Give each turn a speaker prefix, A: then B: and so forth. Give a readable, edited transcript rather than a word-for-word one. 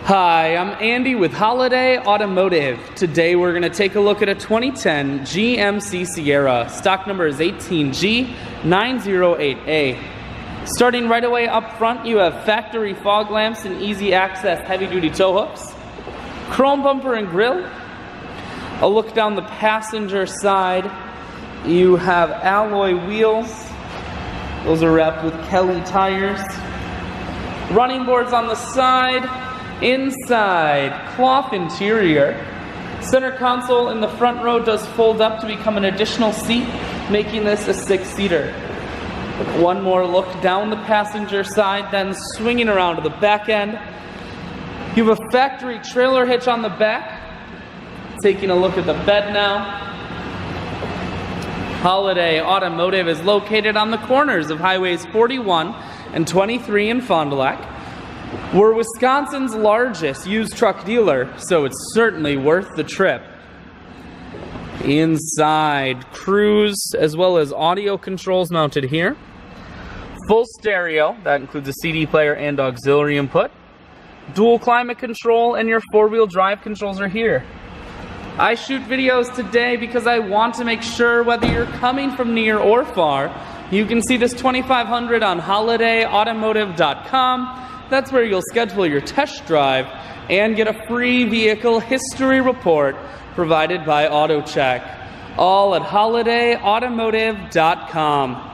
A: Hi, I'm Andy with Holiday Automotive. Today we're going to take a look at a 2010 GMC Sierra. Stock number is 18G908A. Starting right away up front, you have factory fog lamps and easy access heavy-duty tow hooks, chrome bumper and grille. A look down the passenger side, you have alloy wheels. Those are wrapped with Kelly tires. Running boards on the side. Inside, cloth interior. Center console in the front row does fold up to become an additional seat, making this a 6-seater. One more look down the passenger side, then swinging around to the back end. You have a factory trailer hitch on the back. Taking a look at the bed now. Holiday Automotive is located on the corners of Highways 41 and 23 in Fond du Lac. We're Wisconsin's largest used truck dealer, so it's certainly worth the trip. Inside, cruise as well as audio controls mounted here. Full stereo, that includes a CD player and auxiliary input. Dual climate control and your 4-wheel drive controls are here. I shoot videos today because I want to make sure whether you're coming from near or far, you can see this 2500 on holidayautomotive.com. That's where you'll schedule your test drive and get a free vehicle history report provided by AutoCheck. All at holidayautomotive.com.